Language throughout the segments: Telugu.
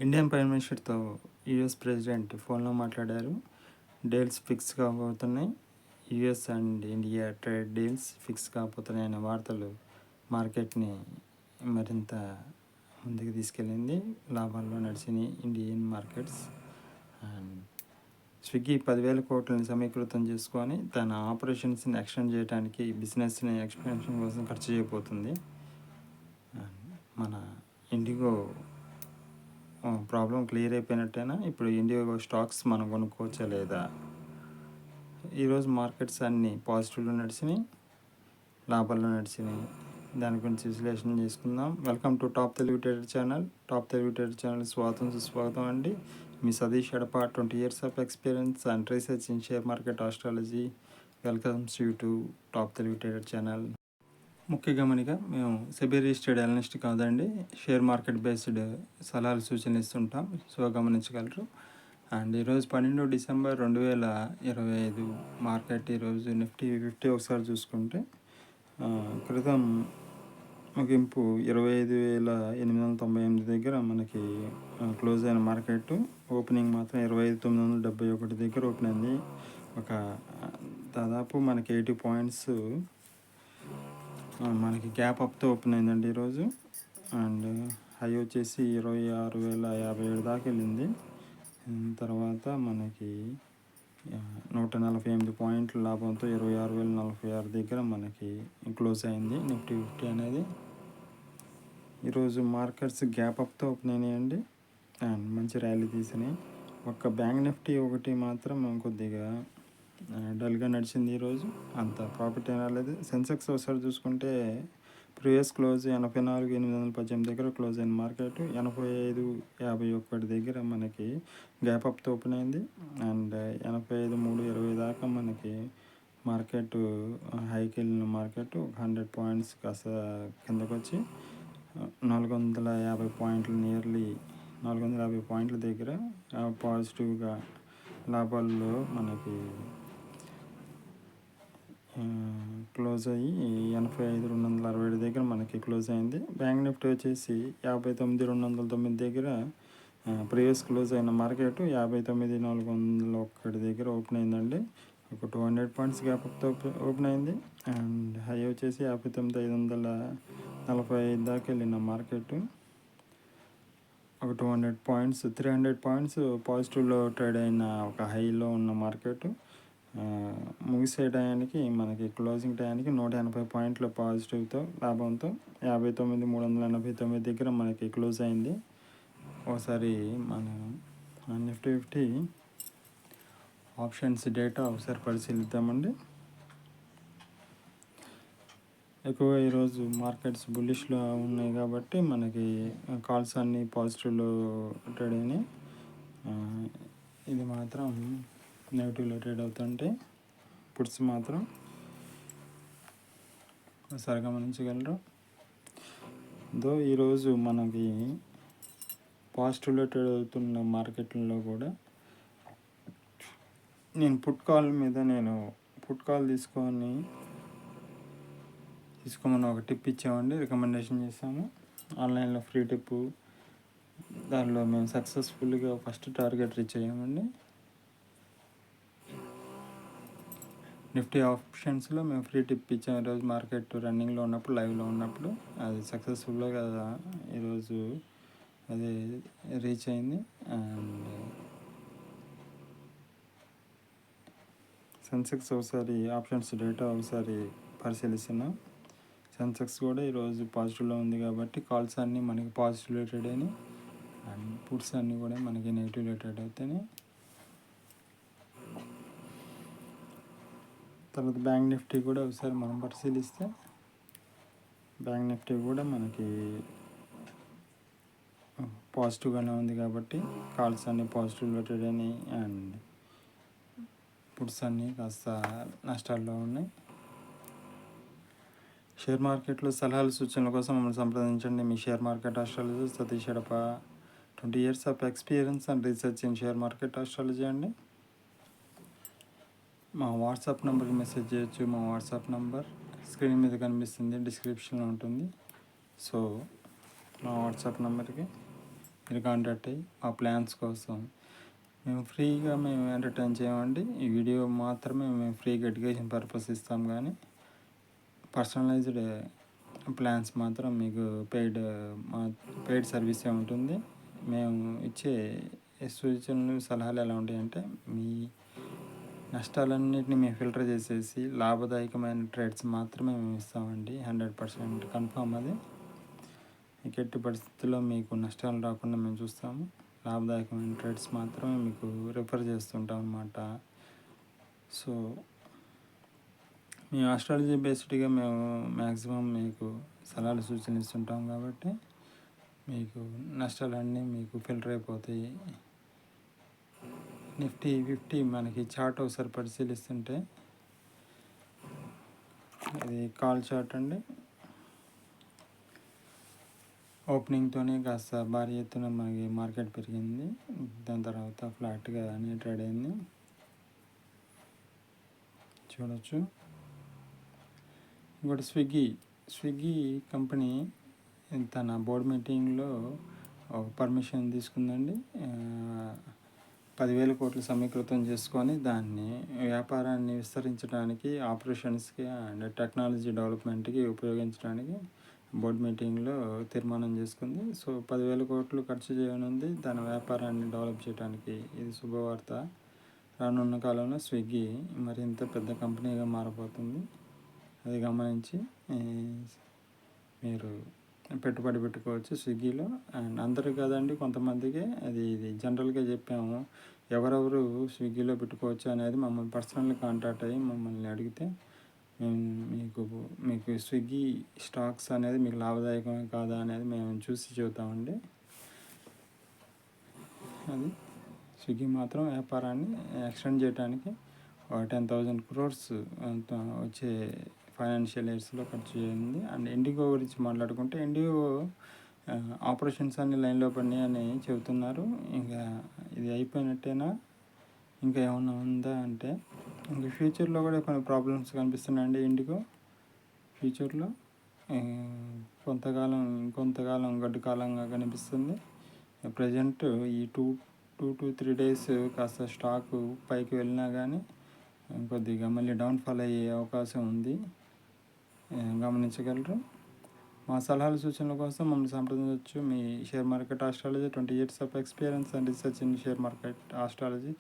ఇండియన్ ప్రైమ్ మినిస్టర్తో యూఎస్ ప్రెసిడెంట్ ఫోన్లో మాట్లాడారు. డీల్స్ ఫిక్స్ కాబోతున్నాయి. US and India trade deals fix కాబోతున్నాయనే వార్తలు మార్కెట్ని మరింత ముందుకు తీసుకెళ్ళింది. లాభాల్లో నడిచినాయి ఇండియన్ మార్కెట్స్. అండ్ స్విగ్గీ 10,000 కోట్లని సమీకృతం చేసుకొని తన ఆపరేషన్స్ని ఎక్స్టెండ్ చేయడానికి, బిజినెస్ని ఎక్స్పెన్షన్ కోసం ఖర్చు చేయబోతుంది. మన ఇండిగో ప్రాబ్లం క్లియర్ అయిపోయినట్టేనా? ఇప్పుడు ఇండిగో స్టాక్స్ మనం కొనుక్కోవచ్చా లేదా? ఈరోజు మార్కెట్స్ అన్నీ పాజిటివ్లో నడిచినాయి, లాభాల్లో నడిచినాయి. దాని గురించి విశ్లేషణ చేసుకుందాం. Welcome to top Telugu trader channel. Top Telugu trader channel సుస్వాగతం అండి. మీ Satish Edapa, 20 years of experience and research in share market astrology. Welcomes you to top Telugu trader channel. ముఖ్య గమనిక, మేము సెబీ రిజిస్టర్డ్ అనలిస్ట్ కాదండి. షేర్ మార్కెట్ బేస్డ్ సలహాలు సూచనలు ఇస్తుంటాం, సో గమనించగలరు. అండ్ ఈరోజు 12 December 2025 మార్కెట్. ఈరోజు నిఫ్టీ 50 ఒకసారి చూసుకుంటే క్రితం ముగింపు 25,898 దగ్గర మనకి క్లోజ్ అయిన మార్కెట్. ఓపెనింగ్ మాత్రం 25,971 దగ్గర ఓపెన్ అయింది. ఒక దాదాపు మనకి 80 పాయింట్స్ మనకి గ్యాప్ అప్తో ఓపెన్ అయిందండి ఈరోజు. అండ్ హై వచ్చేసి 26,057 దాకా వెళ్ళింది. తర్వాత మనకి 148 పాయింట్ల లాభంతో 26,046 దగ్గర మనకి క్లోజ్ అయింది నిఫ్టీ 50 అనేది. ఈరోజు మార్కెట్స్ గ్యాప్ అప్తో ఓపెన్ అయినాయండి అండ్ మంచి ర్యాలీ తీసినాయి. ఒక్క బ్యాంక్ నిఫ్టీ ఒకటి మాత్రం కొద్దిగా డల్గా నడిచింది ఈరోజు, అంత ప్రాఫిట్ ఏం రాలేదు. సెన్సెక్స్ ఒకసారి చూసుకుంటే ప్రీవియస్ క్లోజ్ 84,818 దగ్గర క్లోజ్ అయిన మార్కెట్ 85,051 దగ్గర మనకి గ్యాప్ అప్తో ఓపెన్ అయింది. అండ్ 85,320 దాకా మనకి మార్కెట్ హైకి వెళ్ళిన మార్కెట్ 100 పాయింట్స్ కాస్త కిందకు వచ్చి 450 పాయింట్లు, నియర్లీ 450 పాయింట్ల దగ్గర పాజిటివ్గా లాభాల్లో మనకి క్లోజ్ అయ్యి 85,267 దగ్గర మనకి క్లోజ్ అయింది. బ్యాంక్ నిఫ్టీ వచ్చేసి 59,209 దగ్గర ప్రీవియస్ క్లోజ్ అయిన మార్కెట్ 59,401 దగ్గర ఓపెన్ అయిందండి. ఒక 200 పాయింట్స్ గ్యాప్ అప్తో ఓపెన్ అయింది. అండ్ హై వచ్చేసి 59,545 దాకా వెళ్ళిన మార్కెట్. ఒక 200 పాయింట్స్, 300 పాయింట్స్ పాజిటివ్లో ట్రేడ్ అయిన ఒక హైలో ఉన్న మార్కెట్. ముగిసే టయానికి మనకి క్లోజింగ్ టయానికి 180 పాయింట్ల పాజిటివ్తో లాభంతో 59,389 దగ్గర మనకి క్లోజ్ అయింది. ఒకసారి మన నిఫ్టీ 50 ఆప్షన్స్ డేటా ఒకసారి పరిశీలిద్దామండి. ఎక్కువగా ఈరోజు మార్కెట్స్ బుల్లిష్లో ఉన్నాయి కాబట్టి మనకి కాల్స్ అన్నీ పాజిటివ్లో ట్రేడ్ అయినాయి. ఇది మాత్రం నెగిటివ్లో ట్రేడ్ అవుతుంటే పుట్స్ మాత్రం ఒకసారి గమనించగలరు. ఈరోజు మనకి పాజిటివ్లో ట్రేడ్ అవుతున్న మార్కెట్లలో కూడా నేను పుట్ కాల్ తీసుకోమని ఒక టిప్ ఇచ్చామండి, రికమెండేషన్ చేసాము ఆన్లైన్లో, ఫ్రీ టిప్పు. దానిలో మేము సక్సెస్ఫుల్గా ఫస్ట్ టార్గెట్ రీచ్ అయ్యామండి. నిఫ్టీ ఆప్షన్స్లో మేము ఫ్రీ టిప్ ఇచ్చాము ఈరోజు మార్కెట్ రన్నింగ్లో ఉన్నప్పుడు, లైవ్లో ఉన్నప్పుడు. అది సక్సెస్ఫుల్గా ఈరోజు అది రీచ్ అయింది. అండ్ సెన్సెక్స్ ఒకసారి ఆప్షన్స్ డేటా ఒకసారి పరిశీలిస్తున్నాం. సెన్సెక్స్ కూడా ఈరోజు పాజిటివ్లో ఉంది కాబట్టి కాల్స్ అన్నీ మనకి పాజిటివ్ రిలేటెడ్ అయినాయి. అండ్ పుట్స్ అన్నీ కూడా మనకి నెగిటివ్ రిలేటెడ్ అవుతాయి. తర్వాత బ్యాంక్ నిఫ్టీ కూడా ఒకసారి మనం పరిశీలిస్తే బ్యాంక్ నిఫ్టీ కూడా మనకి పాజిటివ్గానే ఉంది కాబట్టి కాల్స్ అన్నీ పాజిటివ్ రిలేటెడ్ అయినాయి. అండ్ పుట్స్ అన్నీ కాస్త నష్టాల్లో ఉన్నాయి. షేర్ మార్కెట్లో సలహాలు సూచనల కోసం మమ్మల్ని సంప్రదించండి. మీ share market astrology Satish Edapa, 20 years of experience and research in share market astrology అండి. మా వాట్సాప్ నెంబర్కి మెసేజ్ చేయొచ్చు. మా వాట్సాప్ నెంబర్ స్క్రీన్ మీద కనిపిస్తుంది, డిస్క్రిప్షన్లో ఉంటుంది. సో మా వాట్సాప్ నెంబర్కి మీరు కాంటాక్ట్ అయ్యి మా ప్లాన్స్ కోసం మేము ఫ్రీగా మేము ఎంటర్టైన్ చేయమండి. ఈ వీడియో మాత్రమే మేము ఫ్రీగా ఎడ్యుకేషన్ పర్పస్ ఇస్తాం, కానీ పర్సనలైజ్డ్ ప్లాన్స్ మాత్రం మీకు పెయిడ్ సర్వీసే ఉంటుంది. మేము ఇచ్చే సూచనలు సలహాలు ఎలా ఉంటాయంటే, మీ నష్టాలన్నింటినీ మేము ఫిల్టర్ చేసేసి లాభదాయకమైన ట్రేడ్స్ మాత్రమే మేము ఇస్తామండి. 100% కన్ఫామ్ అది. ఎట్టి పరిస్థితుల్లో మీకు నష్టాలు రాకుండా మేము చూస్తాము. లాభదాయకమైన ట్రేడ్స్ మాత్రమే మీకు రిఫర్ చేస్తుంటాం అన్నమాట. సో మేము ఆస్ట్రాలజీ బేస్డ్గా మేము మ్యాక్సిమం మీకు సలహాలు సూచనలు ఇస్తుంటాం, కాబట్టి మీకు నష్టాలన్నీ మీకు ఫిల్టర్ అయిపోతాయి. నిఫ్టీ 50 మనకి చార్ట్ ఒకసారి పరిశీలిస్తుంటే, ఇది కాల్ చార్ట్ అండి. ఓపెనింగ్తోనే కాస్త భారీ ఎత్తున మనకి మార్కెట్ పెరిగింది. దాని తర్వాత ఫ్లాట్గా ట్రేడ్ అయింది, చూడొచ్చు. ఇంకోటి స్విగ్గీ కంపెనీ తన బోర్డు మీటింగ్లో పర్మిషన్ తీసుకుందండి. 10,000 కోట్లు సమీకృతం చేసుకొని దాన్ని వ్యాపారాన్ని విస్తరించడానికి, ఆపరేషన్స్కి అండ్ టెక్నాలజీ డెవలప్మెంట్కి ఉపయోగించడానికి బోర్డు మీటింగ్లో తీర్మానం చేసుకుంది. సో 10,000 కోట్లు ఖర్చు చేయనుంది తన వ్యాపారాన్ని డెవలప్ చేయడానికి. ఇది శుభవార్త. రానున్న కాలంలో స్విగ్గీ మరింత పెద్ద కంపెనీగా మారబోతుంది. అది గమనించి మీరు పెట్టుబడి పెట్టుకోవచ్చు స్విగ్గీలో. అండ్ అందరూ కాదండి, కొంతమందికి ఇది జనరల్గా చెప్పాము. ఎవరెవరు స్విగ్గీలో పెట్టుకోవచ్చు అనేది మమ్మల్ని పర్సనల్గా కాంటాక్ట్ అయ్యి మమ్మల్ని అడిగితే మీకు స్విగ్గీ స్టాక్స్ అనేది మీకు లాభదాయకమే కాదా అనేది మేము చూసి చెబుతామండి. అది స్విగ్గీ మాత్రం వ్యాపారాన్ని ఎక్స్టెండ్ చేయడానికి 10,000 crores వచ్చే ఫైనాన్షియల్ ఇయర్స్లో ఖర్చు చేయండి. అండ్ ఇండిగో గురించి మాట్లాడుకుంటే, ఇండిగో ఆపరేషన్స్ అన్ని లైన్లో పడినాయి అని చెబుతున్నారు. ఇంకా ఇది అయిపోయినట్టేనా, ఇంకా ఏమన్నా ఉందా అంటే, ఇంకా ఫ్యూచర్లో కూడా కొన్ని ప్రాబ్లమ్స్ కనిపిస్తున్నాయండి. ఇండిగో ఫ్యూచర్లో కొంతకాలం గడ్డు కాలంగా కనిపిస్తుంది. ప్రజెంట్ ఈ 2 to 3 days కాస్త స్టాకు పైకి వెళ్ళినా కానీ కొద్దిగా మళ్ళీ డౌన్ఫాల్ అయ్యే అవకాశం ఉంది, గమనించగలరు. మా సలహాలు సూచనల కోసం మమ్మల్ని సంప్రదించవచ్చు. మీ share market astrology 20 years of experience and research in share market astrology.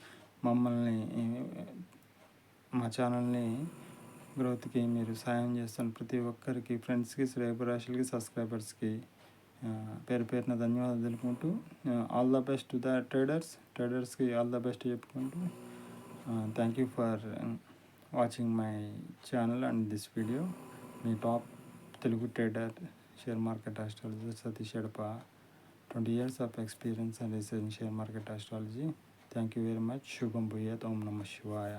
మా ఛానల్ని గ్రోత్కి మీరు సాయం చేస్తున్న ప్రతి ఒక్కరికి, ఫ్రెండ్స్కి, శ్రేయభిలాషులకి, సబ్స్క్రైబర్స్కి పేరు పేరున ధన్యవాదాలు తెలుపుకుంటూ, all the best to the ట్రేడర్స్కి ఆల్ ద బెస్ట్ చెప్పుకుంటూ, thank you for watching my channel and this video. మీ top Telugu trader, share market astrology Satish Edapa, 20 years of experience and research in share market astrology. Thank you very much. శుభం భూయాత్. ఓం నమః శివాయ.